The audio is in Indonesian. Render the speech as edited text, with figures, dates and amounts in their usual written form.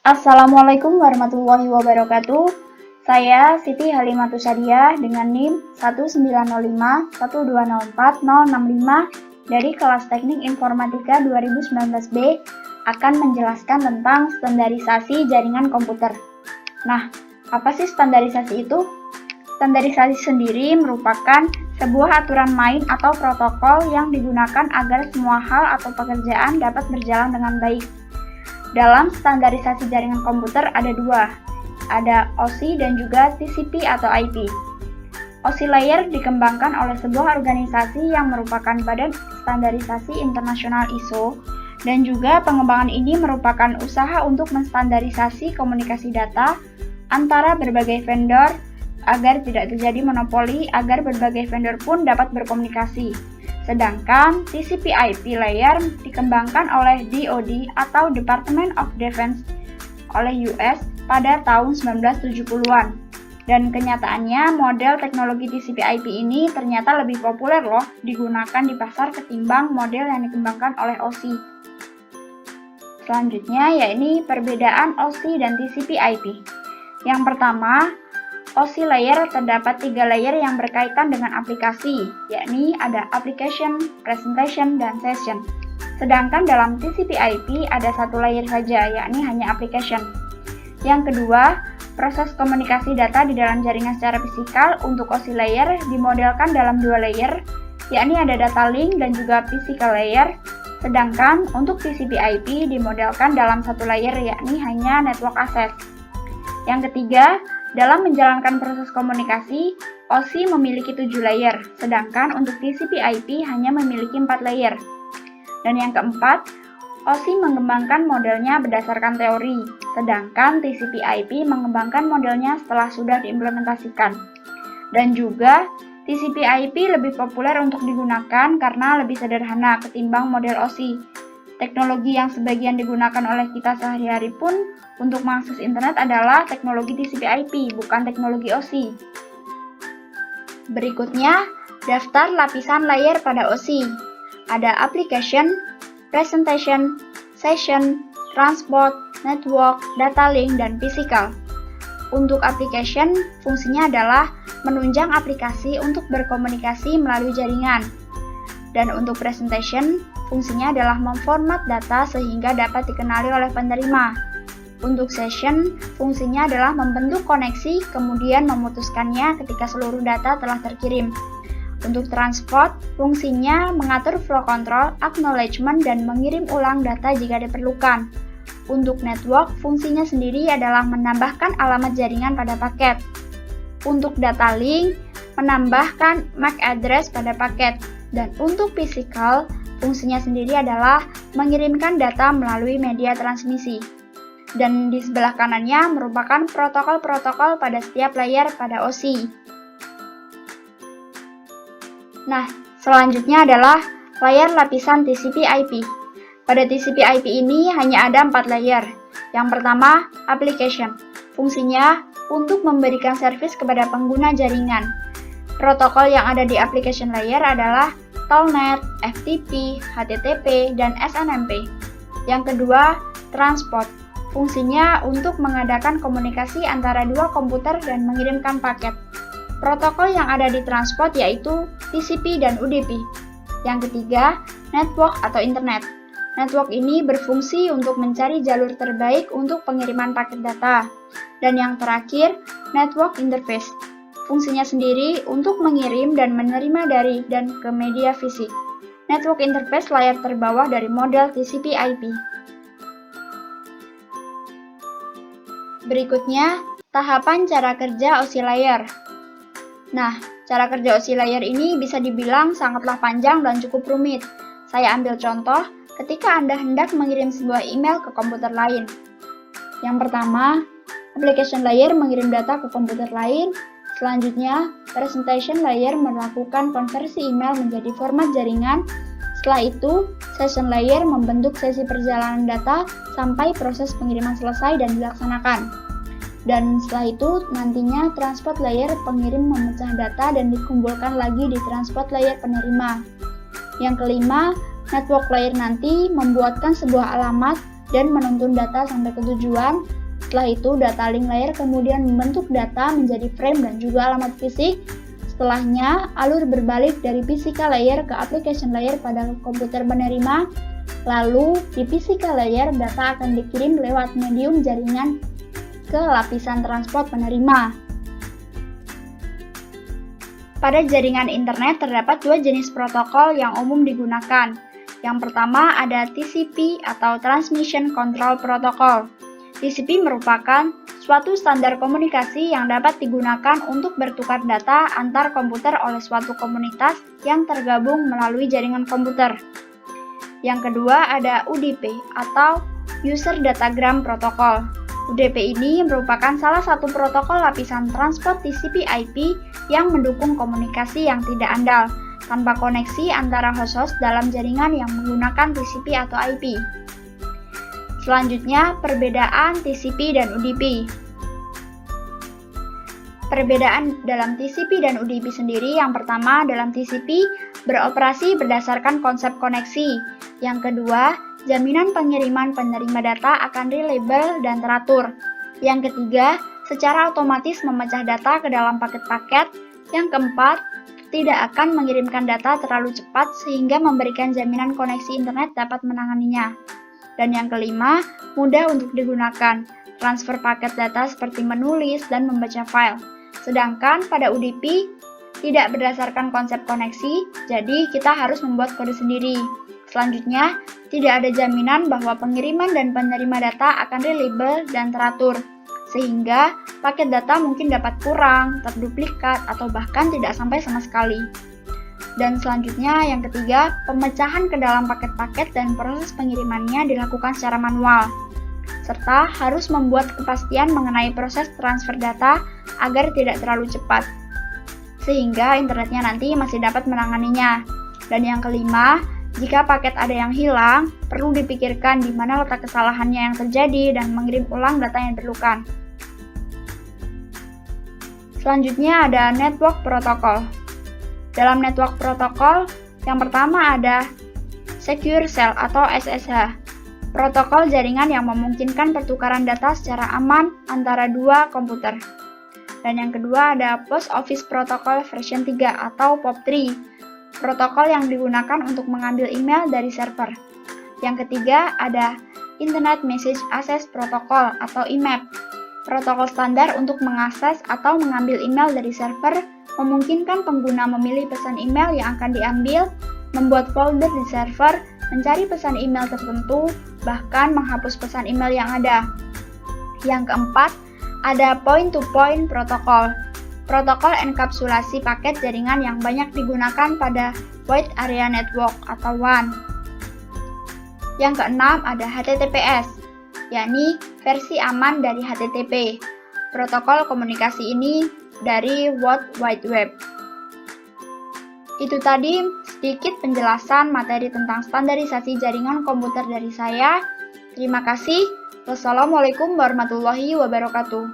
Assalamualaikum warahmatullahi wabarakatuh. Saya Siti Halimatus Sadiah dengan NIM 19051204065 dari kelas Teknik Informatika 2019B akan menjelaskan tentang standarisasi jaringan komputer. Nah, apa sih standarisasi itu? Standarisasi sendiri merupakan sebuah aturan main atau protokol yang digunakan agar semua hal atau pekerjaan dapat berjalan dengan baik. Dalam standarisasi jaringan komputer ada dua, ada OSI dan juga TCP atau IP. OSI layer dikembangkan oleh sebuah organisasi yang merupakan Badan Standarisasi Internasional ISO, dan juga pengembangan ini merupakan usaha untuk menstandarisasi komunikasi data antara berbagai vendor agar tidak terjadi monopoli, agar berbagai vendor pun dapat berkomunikasi. Sedangkan TCP/IP layer dikembangkan oleh DoD atau Department of Defense oleh US pada tahun 1970-an. Dan kenyataannya model teknologi TCP/IP ini ternyata lebih populer loh digunakan di pasar ketimbang model yang dikembangkan oleh OSI. Selanjutnya yakni perbedaan OSI dan TCP/IP. Yang pertama, OSI layer terdapat 3 layer yang berkaitan dengan aplikasi, yakni ada application, presentation, dan session. Sedangkan dalam TCP/IP ada 1 layer saja, yakni hanya application. Yang kedua, proses komunikasi data di dalam jaringan secara fisikal untuk OSI layer dimodelkan dalam 2 layer, yakni ada data link dan juga physical layer. Sedangkan untuk TCP/IP dimodelkan dalam 1 layer, yakni hanya network access. Yang ketiga, dalam menjalankan proses komunikasi, OSI memiliki 7 layer, sedangkan untuk TCP/IP hanya memiliki 4 layer. Dan yang keempat, OSI mengembangkan modelnya berdasarkan teori, sedangkan TCP/IP mengembangkan modelnya setelah sudah diimplementasikan. Dan juga, TCP/IP lebih populer untuk digunakan karena lebih sederhana ketimbang model OSI. Teknologi yang sebagian digunakan oleh kita sehari-hari pun untuk mengakses internet adalah teknologi TCP/IP, bukan teknologi OSI. Berikutnya, daftar lapisan layer pada OSI. Ada application, presentation, session, transport, network, data link, dan physical. Untuk application, fungsinya adalah menunjang aplikasi untuk berkomunikasi melalui jaringan. Dan untuk presentation, fungsinya adalah memformat data sehingga dapat dikenali oleh penerima. Untuk session, fungsinya adalah membentuk koneksi kemudian memutuskannya ketika seluruh data telah terkirim. Untuk transport, fungsinya mengatur flow control, acknowledgement, dan mengirim ulang data jika diperlukan. Untuk network, fungsinya sendiri adalah menambahkan alamat jaringan pada paket. Untuk data link, menambahkan MAC address pada paket. Dan untuk physical, fungsinya sendiri adalah mengirimkan data melalui media transmisi. Dan di sebelah kanannya merupakan protokol-protokol pada setiap layer pada OSI. Nah, selanjutnya adalah layar lapisan TCP/IP. Pada TCP/IP ini hanya ada 4 layer. Yang pertama, application. Fungsinya untuk memberikan servis kepada pengguna jaringan. Protokol yang ada di application layer adalah Telnet, FTP, HTTP, dan SNMP. Yang kedua, transport. Fungsinya untuk mengadakan komunikasi antara 2 komputer dan mengirimkan paket. Protokol yang ada di transport yaitu TCP dan UDP. Yang ketiga, network atau internet. Network ini berfungsi untuk mencari jalur terbaik untuk pengiriman paket data. Dan yang terakhir, network interface. Fungsinya sendiri untuk mengirim dan menerima dari dan ke media fisik. Network interface layar terbawah dari model TCP/IP. Berikutnya, tahapan cara kerja OSI layer. Nah, cara kerja OSI layer ini bisa dibilang sangatlah panjang dan cukup rumit. Saya ambil contoh ketika Anda hendak mengirim sebuah email ke komputer lain. Yang pertama, application layer mengirim data ke komputer lain. Selanjutnya, presentation layer melakukan konversi email menjadi format jaringan. Setelah itu, session layer membentuk sesi perjalanan data sampai proses pengiriman selesai dan dilaksanakan. Dan setelah itu, nantinya transport layer pengirim memecah data dan dikumpulkan lagi di transport layer penerima. Yang kelima, network layer nanti membuatkan sebuah alamat dan menuntun data sampai ke tujuan. Setelah itu, data link layer kemudian membentuk data menjadi frame dan juga alamat fisik. Setelahnya, alur berbalik dari physical layer ke application layer pada komputer penerima. Lalu, di physical layer, data akan dikirim lewat medium jaringan ke lapisan transport penerima. Pada jaringan internet terdapat dua jenis protokol yang umum digunakan. Yang pertama ada TCP atau Transmission Control Protocol. TCP merupakan suatu standar komunikasi yang dapat digunakan untuk bertukar data antar komputer oleh suatu komunitas yang tergabung melalui jaringan komputer. Yang kedua ada UDP atau User Datagram Protocol. UDP ini merupakan salah satu protokol lapisan transport TCP/IP yang mendukung komunikasi yang tidak andal, tanpa koneksi antara host-host dalam jaringan yang menggunakan TCP atau IP. Selanjutnya, perbedaan TCP dan UDP. Perbedaan dalam TCP dan UDP sendiri, yang pertama dalam TCP beroperasi berdasarkan konsep koneksi. Yang kedua, jaminan pengiriman penerima data akan reliable dan teratur. Yang ketiga, secara otomatis memecah data ke dalam paket-paket. Yang keempat, tidak akan mengirimkan data terlalu cepat sehingga memberikan jaminan koneksi internet dapat menanganinya. Dan yang kelima, mudah untuk digunakan, transfer paket data seperti menulis dan membaca file. Sedangkan pada UDP, tidak berdasarkan konsep koneksi, jadi kita harus membuat kode sendiri. Selanjutnya, tidak ada jaminan bahwa pengiriman dan penerima data akan reliable dan teratur, sehingga paket data mungkin dapat kurang, terduplikat, atau bahkan tidak sampai sama sekali. Dan selanjutnya, yang ketiga, pemecahan ke dalam paket-paket dan proses pengirimannya dilakukan secara manual, serta harus membuat kepastian mengenai proses transfer data agar tidak terlalu cepat, sehingga internetnya nanti masih dapat menanganinya. Dan yang kelima, jika paket ada yang hilang, perlu dipikirkan di mana letak kesalahannya yang terjadi dan mengirim ulang data yang diperlukan. Selanjutnya ada Network Protocol. Dalam network protokol, yang pertama ada Secure Shell atau SSH, protokol jaringan yang memungkinkan pertukaran data secara aman antara dua komputer. Dan yang kedua ada Post Office Protocol version 3 atau POP3, protokol yang digunakan untuk mengambil email dari server. Yang ketiga ada Internet Message Access Protocol atau IMAP, protokol standar untuk mengakses atau mengambil email dari server, memungkinkan pengguna memilih pesan email yang akan diambil, membuat folder di server, mencari pesan email tertentu, bahkan menghapus pesan email yang ada. Yang keempat, ada Point-to-Point Protocol, protokol enkapsulasi paket jaringan yang banyak digunakan pada Wide Area Network atau WAN. Yang keenam, ada HTTPS, yakni versi aman dari HTTP. Protokol komunikasi ini dari World Wide Web. Itu tadi sedikit penjelasan materi tentang standarisasi jaringan komputer dari saya. Terima kasih. Wassalamualaikum warahmatullahi wabarakatuh.